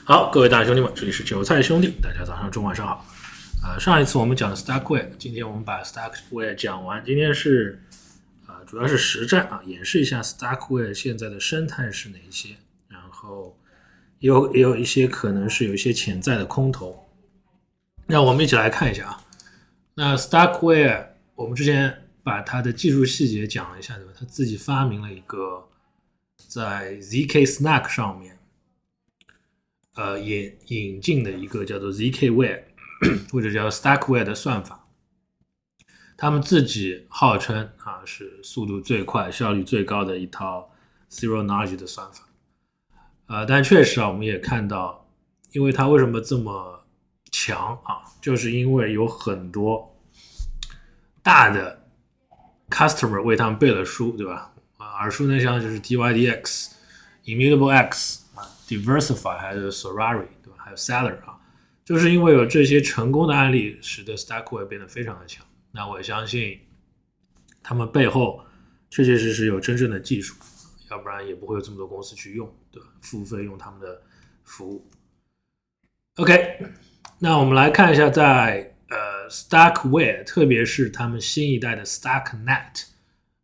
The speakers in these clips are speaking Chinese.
好，各位大兄弟们，这里是韭菜兄弟，大家早上、中午、晚上好。上一次我们讲的 Stackware， 今天我们把 Stackware 讲完。今天是主要是实战啊，演示一下 Stackware 现在的生态是哪一些，然后也有一些可能是有一些潜在的空头。那我们一起来看一下啊。那 Stackware 我们之前把它的技术细节讲了一下，对吧？他自己发明了一个在 ZK Snack 上面引进的一个叫做 ZKware 或者叫 Stackware 的算法，他们自己号称是速度最快、效率最高的一套 Zero Knowledge 的算法。但确实我们也看到，因为它为什么这么强就是因为有很多大的 customer 为他们背了书，对吧？耳熟能详就是 DYDX、Immutable X、Diversify 还有 Sorari， 对吧？还有 Seller 就是因为有这些成功的案例，使得 Stackware 变得非常的强。那我相信他们背后确确实实有真正的技术，要不然也不会有这么多公司去用，对吧？付费用他们的服务。OK， 那我们来看一下在Stackware， 特别是他们新一代的 StackNet。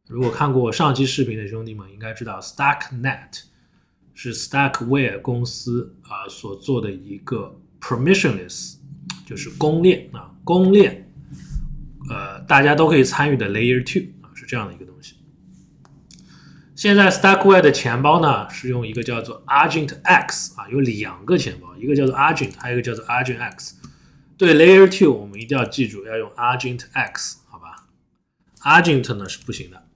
如果看过上期视频的兄弟们应该知道 StackNet 是 Stackware 公司所做的一个 permissionless， 就是公链公链大家都可以参与的 Layer 2是这样的一个东西。现在 Stackware 的钱包呢是用一个叫做 Argent X 有两个钱包，一个叫做 Argent， 还有一个叫做 Argent X。对 Layer 2我们一定要记住要用 Argent X， 好吧？ Argent 呢是不行的，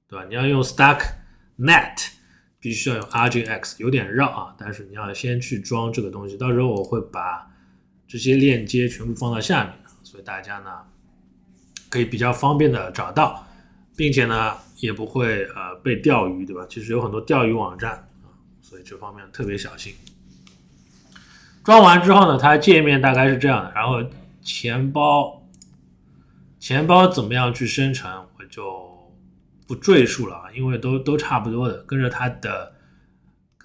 对吧？你要用 StackNet 必须要用 Argent X， 有点绕但是你要先去装这个东西，到时候我会把这些链接全部放到下面，所以大家呢可以比较方便的找到，并且呢也不会被钓鱼，对吧？其实有很多钓鱼网站所以这方面特别小心。装完之后呢，它界面大概是这样的，然后钱包怎么样去生成我就不赘述了因为都差不多的，跟着它的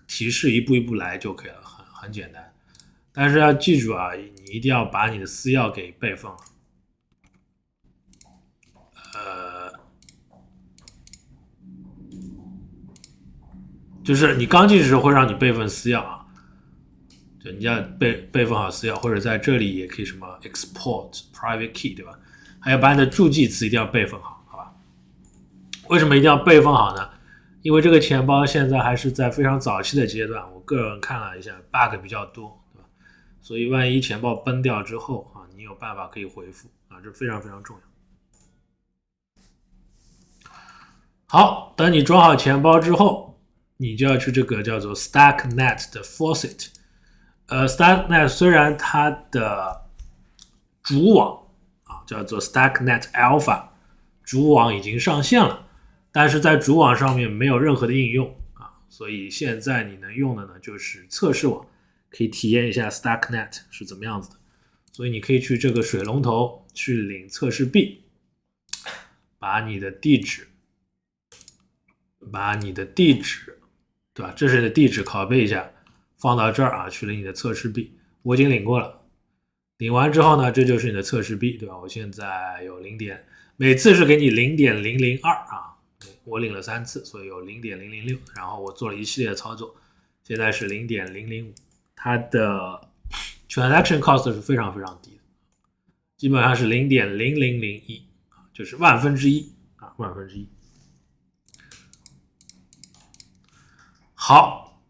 提示一步一步来就可以了，很简单。但是要记住你一定要把你的私钥给备份了。就是你刚进去的时候会让你备份私钥就你要备份好私钥，或者在这里也可以什么 export private key， 对吧？还有把你的助记词一定要备份好，好吧？为什么一定要备份好呢？因为这个钱包现在还是在非常早期的阶段，我个人看了一下 bug 比较多，对吧？所以万一钱包崩掉之后你有办法可以回复这非常非常重要。好，等你装好钱包之后，你就要去这个叫做 StackNet 的 Faucet。StackNet 虽然它的主网叫做 StackNet Alpha， 主网已经上线了，但是在主网上面没有任何的应用所以现在你能用的呢就是测试网，可以体验一下 StackNet 是怎么样子的。所以你可以去这个水龙头去领测试币，把你的地址对吧？这是你的地址拷贝一下，放到这儿去领你的测试币。我已经领过了，领完之后呢，这就是你的测试币，对吧？我现在有每次是给你 0.002 我领了3次，所以有 0.006， 然后我做了一系列的操作，现在是 0.005， 它的 transaction cost 是非常非常低的，基本上是 0.0001 就是万分之一。好，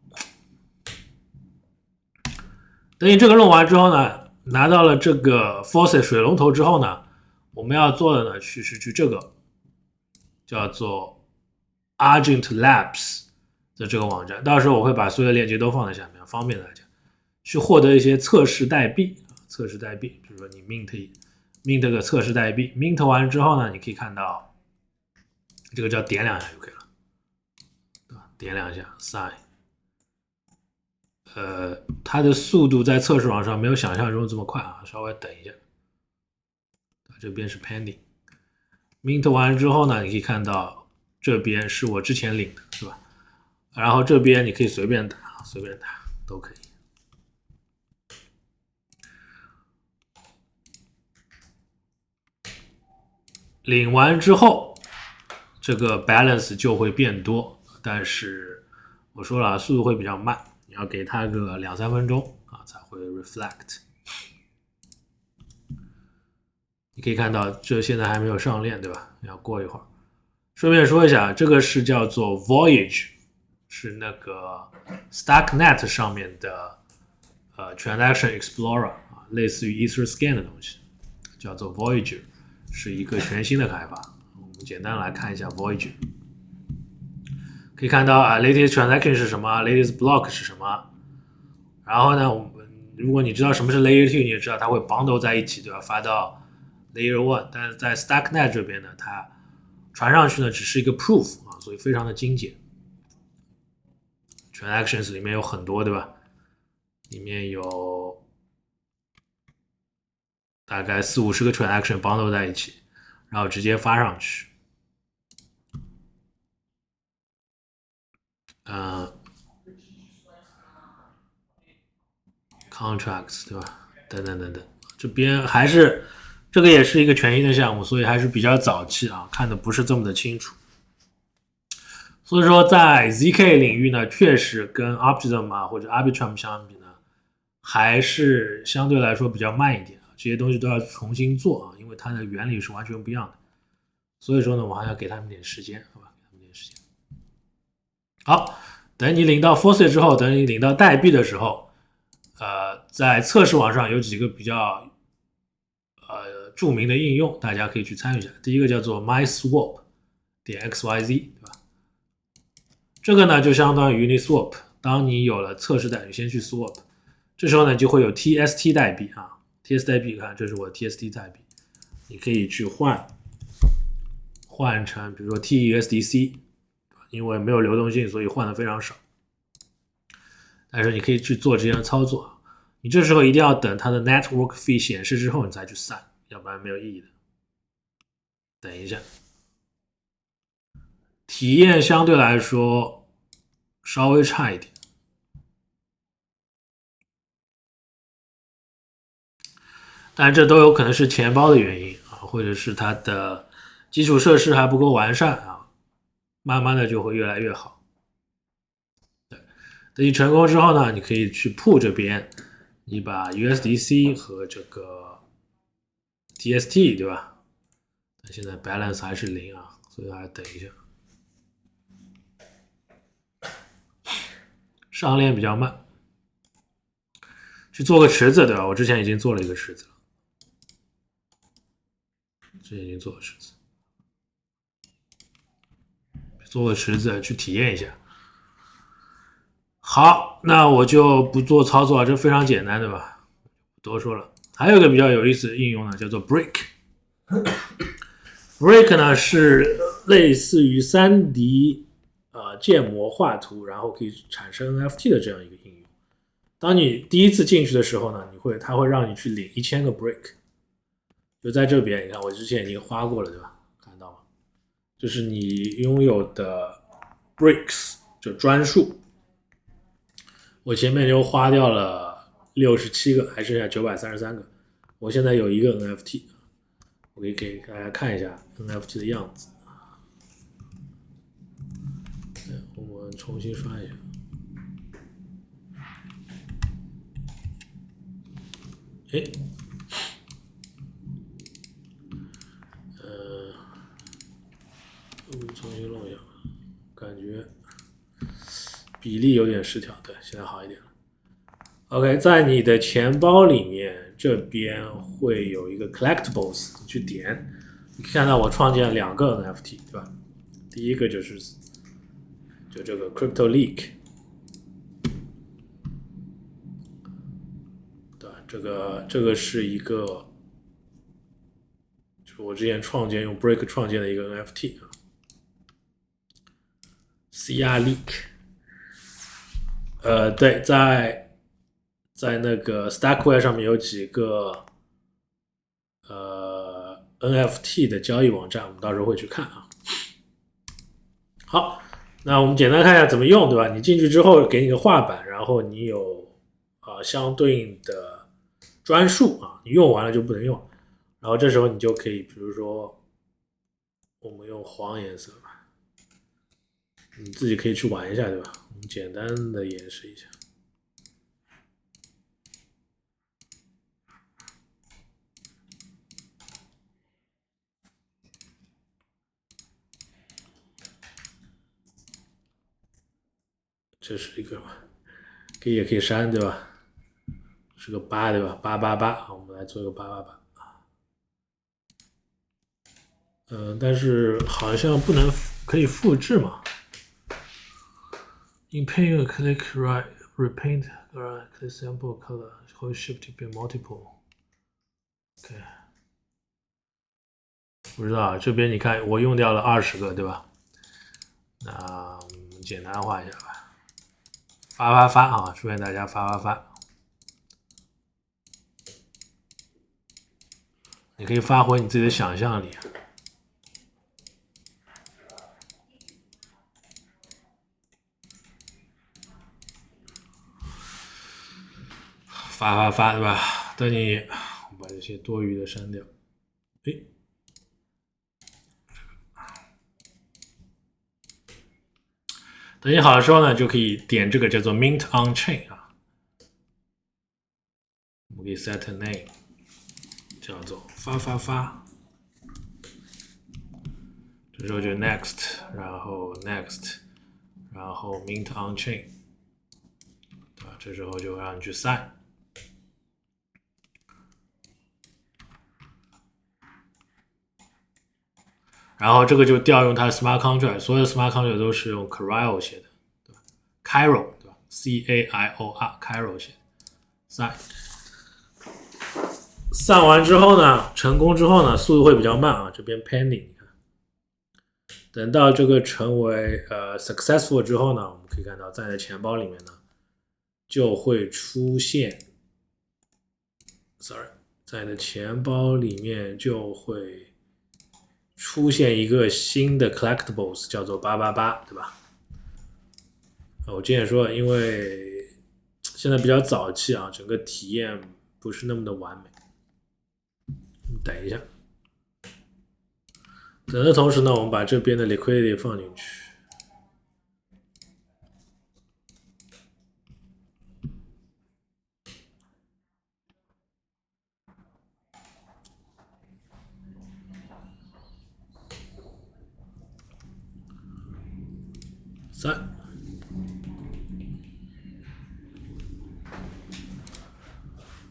等你这个弄完之后呢，拿到了这个 Faucet 水龙头之后呢，我们要做的呢是去这个叫做 Argent Labs 的这个网站，到时候我会把所有的链接都放在下面，方便大家去获得一些测试代币。比如说你 mint 个测试代币 mint 完之后呢，你可以看到这个叫点两下就可以了，对吧？点两下 sign。它的速度在测试网上没有想象中这么快稍微等一下。这边是 pending。mint 完之后呢，你可以看到这边是我之前领的，是吧？然后这边你可以随便打都可以。领完之后，这个 balance 就会变多，但是我说了，速度会比较慢，你要给它个2-3分钟啊才会 reflect。你可以看到，这现在还没有上链，对吧？要过一会儿。顺便说一下，这个是叫做 Voyage， 是那个 Stacknet 上面的Transaction Explorer 啊，类似于 Etherscan 的东西，叫做 Voyager， 是一个全新的开发。我们简单来看一下 Voyager， 可以看到啊 ，latest transaction 是什么 ，latest block 是什么。然后呢，如果你知道什么是 Layer 2，你也知道它会 bundle 在一起，对吧？发到 Layer 1，但是在 Stacknet 这边呢，它传上去呢只是一个 proof 啊，所以非常的精简。Transactions 里面有很多，对吧？里面有大概40-50个 transaction bundle 在一起，然后直接发上去。contracts 对吧？等等等等，这边还是这个也是一个全新的项目，所以还是比较早期啊，看的不是这么的清楚。所以说，在 ZK 领域呢，确实跟 Optimism 啊或者 Arbitrum 相比呢，还是相对来说比较慢一点啊。这些东西都要重新做啊，因为它的原理是完全不一样的。所以说呢，我还要给他们点时间，好吧？给他们点时间。好，等你领到 Faucet 之后，等你领到代币的时候，在测试网上有几个比较著名的应用，大家可以去参与一下。第一个叫做 MySwap 点 XYZ， 对吧？这个呢就相当于 Uniswap， 当你有了测试代币，先去 swap， 这时候呢就会有 TST 代币啊 ，TST 代币，看这是我的 TST 代币，你可以去换成比如说 TUSDC， 因为没有流动性，所以换的非常少。但是你可以去做这样的操作，你这时候一定要等它的 network fee 显示之后，你再去散，要不然没有意义的。等一下，体验相对来说稍微差一点，但这都有可能是钱包的原因啊，或者是它的基础设施还不够完善啊，慢慢的就会越来越好。等你成功之后呢，你可以去铺这边，你把 USDC 和这个 TST 对吧？现在 balance 还是0啊，所以还要等一下。上链比较慢，去做个池子对吧？我之前已经做了一个池子了，之前已经做了池子，做个池子去体验一下。好，那我就不做操作，这非常简单，对吧？不多说了。还有一个比较有意思的应用呢，叫做 Brick。Brick 呢是类似于3D 建模画图，然后可以产生 NFT 的这样一个应用。当你第一次进去的时候呢，它会让你去领1000个 Brick， 就在这边，你看我之前已经花过了，对吧？看到吗？就是你拥有的 Bricks 就专数。我前面就花掉了67个，还剩下933个。我现在有一个 NFT， 我可以给大家看一下 NFT 的样子。我们重新刷一下。哎，我们重新弄一下，感觉比例有点失调，对，现在好一点了。OK， 在你的钱包里面，这边会有一个 Collectibles， 你去点，你可以看到我创建了2个 NFT， 对吧？第一个就这个 Crypto Leak， 对吧？这个是一个，就是我之前用 Brick 创建的一个 NFT 啊 ，CR Leak。对，在那个 Stackware 上面有几个NFT 的交易网站，我们到时候会去看啊。好，那我们简单看一下怎么用，对吧？你进去之后给你个画板，然后你有相对应的专数啊，你用完了就不能用，然后这时候你就可以，比如说我们用黄颜色吧，你自己可以去玩一下，对吧？我们简单的演示一下。这是一个也可以删，对吧？是个8，对吧？888，好，我们来做一个888。但是好像不能可以复制嘛。In paint, click right, repaint, right, click sample color, hold shift to be multiple. OK， 不知道这边你看我用掉了20个，对吧？那我们简单化一下吧。发啊！祝愿大家发。你可以发挥你自己的想象力。发，对吧？等你，我把这些多余的删掉。诶，等你好的时候呢，就可以点这个叫做 Mint on Chain 啊。我们可以 set a name， 叫做发。这时候就 next， 然后 next， 然后 Mint on Chain， 对吧？这时候就让你去 sign。然后这个就调用它的 smart contract， 所有 smart contract 都是用 Cairo 写的，对吧 ？Cairo， 对吧 ？Cairo 写的。上完之后呢，成功之后呢，速度会比较慢啊。这边 pending， 你看，等到这个成为successful 之后呢，我们可以看到在你的钱包里面呢，就会出现 ，sorry， 在你的钱包里面就会出现一个新的 collectibles， 叫做888，对吧？我之前说，因为现在比较早期啊，整个体验不是那么的完美。等一下，等的同时呢，我们把这边的 liquidity 放进去。3，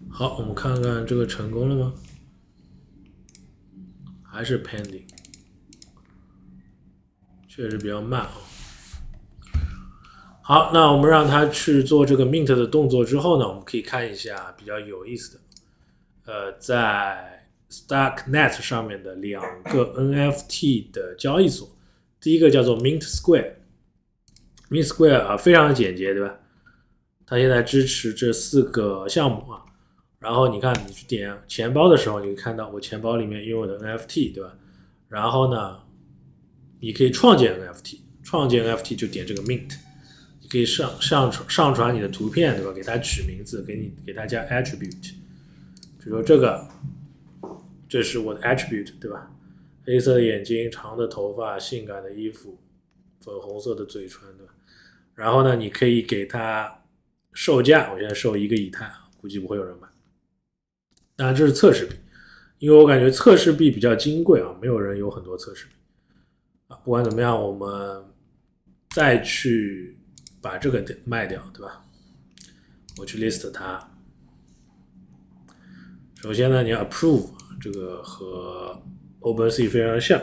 好，我们看看这个成功了吗？还是 pending， 确实比较慢啊。好，那我们让它去做这个 mint 的动作之后呢，我们可以看一下比较有意思的，在 Starknet 上面的2个 NFT 的交易所，第一个叫做 Mint Square，Mint Square 啊，非常的简洁，对吧？它现在支持这4个项目啊。然后你看，你去点钱包的时候，你可以看到我钱包里面拥有的 NFT， 对吧？然后呢，你可以创建 NFT， 创建 NFT 就点这个 Mint， 你可以上传你的图片，对吧？给它取名字，给它加 attribute， 比如说这是我的 attribute， 对吧？黑色的眼睛，长的头发，性感的衣服，粉红色的嘴唇，对吧？然后呢，你可以给它售价，我现在售1个以太，估计不会有人买。当然这是测试币，因为我感觉测试币比较金贵啊，没有人有很多测试币啊。不管怎么样，我们再去把这个卖掉，对吧？我去 list 它。首先呢，你要 approve， 这个和 OpenSea 非常像，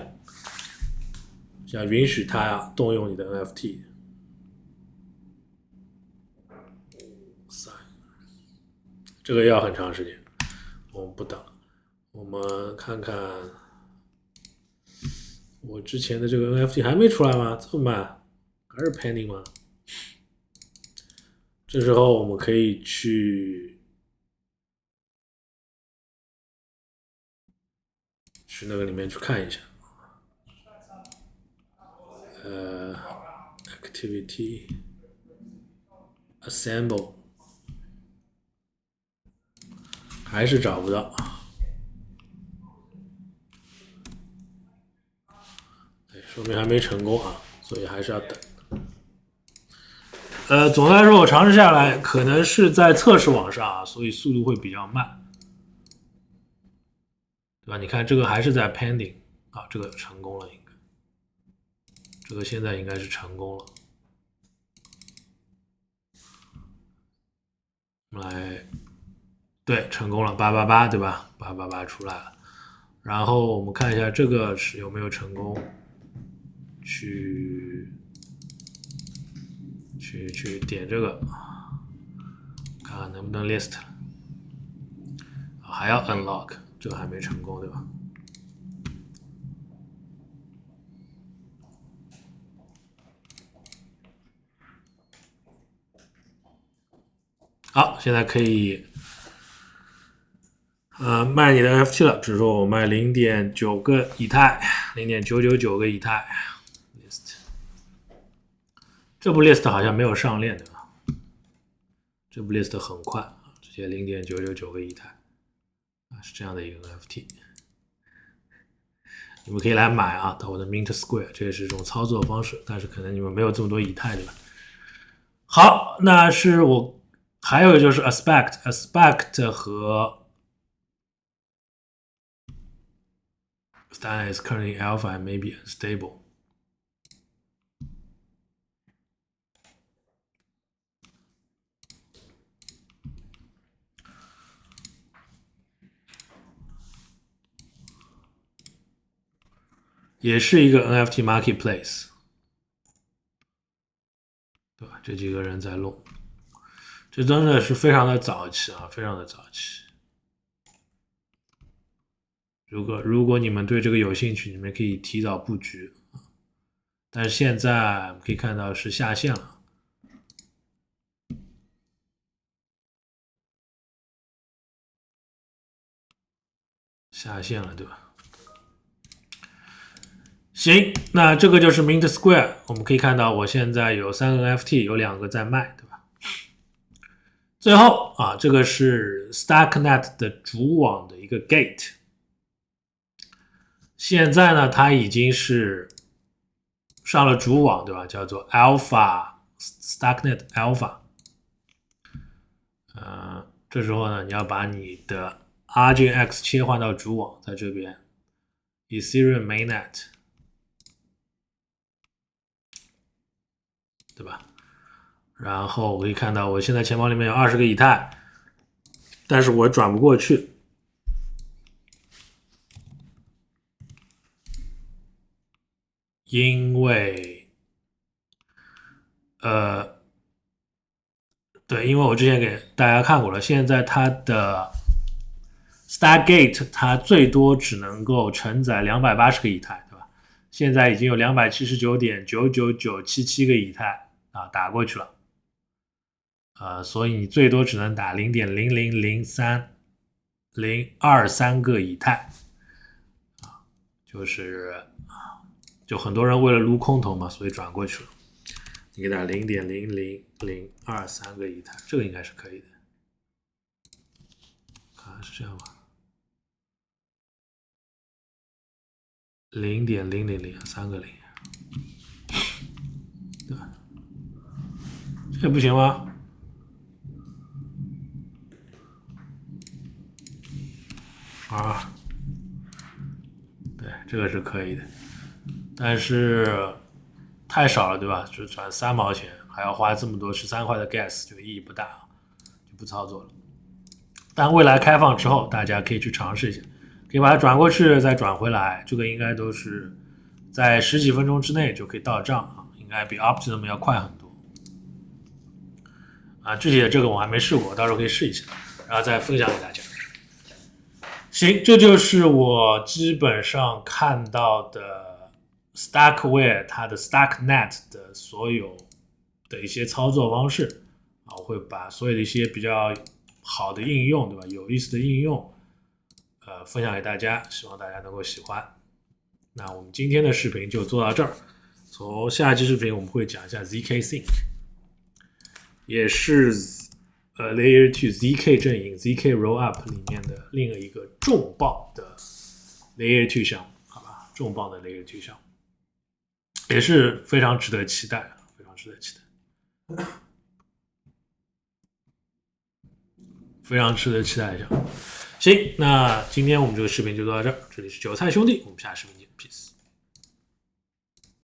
要允许它动用你的 NFT。这个要很长时间，我们不等。我们看看我之前的这个 NFT 还没出来吗？这么慢，还是 pending 吗？这时候我们可以去那个里面去看一下，activity assemble 还是找不到。说明还没成功啊，所以还是要等。总的来说，我尝试下来，可能是在测试网上啊，所以速度会比较慢，对吧？你看这个还是在 pending 啊，这个成功了，应该，这个现在应该是成功了。来，对，成功了，888，对吧？888出来了。然后我们看一下这个是有没有成功，去点这个，看看能不能 list，还要 unlock， 这个还没成功，对吧？好，现在可以卖你的 NFT 了，只是说我卖0.9个以太，0.999个以太 list。这部 list 好像没有上链，对吧？这部 list 很快，直接0.999个以太是这样的一个 NFT。你们可以来买啊，到我的 Mint Square， 这也是一种操作方式，但是可能你们没有这么多以太，对吧？好，那是我还有就是 Aspect 和 Stan is currently alpha and maybe unstable。也是一个 NFT marketplace， 对吧？这几个人在弄，这真的是非常的早期啊，非常的早期。如果你们对这个有兴趣，你们可以提早布局。但是现在可以看到是下线了，下线了，对吧？行，那这个就是 Mint Square， 我们可以看到我现在有3个 NFT， 有2个在卖，对吧？最后啊，这个是 Stacknet 的主网的一个 gate， 现在呢它已经是上了主网，对吧？叫做 Alpha Stacknet Alpha。这时候呢，你要把你的 RJX 切换到主网，在这边 Ethereum Mainnet， 对吧？然后我可以看到，我现在钱包里面有20个以太，但是我转不过去，因为对，因为我之前给大家看过了，现在它的 Stargate 它最多只能够承载280个以太，对吧？现在已经有279.99977个以太啊打过去了，所以你最多只能打0.0003023个以太，就很多人为了撸空头嘛，所以转过去了。你给它0.00023个以太，这个应该是可以的。看是这样吧，0.0003个零，对吧？这不行吗？啊，对，这个是可以的，但是太少了，对吧？就转3毛钱，还要花这么多13块的 gas， 就意义不大，就不操作了。但未来开放之后，大家可以去尝试一下，可以把它转过去，再转回来，这个应该都是在10几分钟之内就可以到账啊，应该比 Optimum 要快很多。具体的这个我还没试过，到时候可以试一下，然后再分享给大家。行，这就是我基本上看到的 Stackware 它的 Stacknet 的所有的一些操作方式啊，我会把所有的一些比较好的应用，对吧？有意思的应用，分享给大家，希望大家能够喜欢。那我们今天的视频就做到这儿，从下期视频我们会讲一下 ZK Sync， 也是Layer 2 ZK 阵营 ZK Rollup 里面的另一个重磅的 Layer 2项目，好吧，重磅的 Layer 2项目。也是非常值得期待，非常值得期待，非常值得期待一下。行，那今天我们这个视频就到这儿，这里是韭菜兄弟，我们下视频见 ，peace。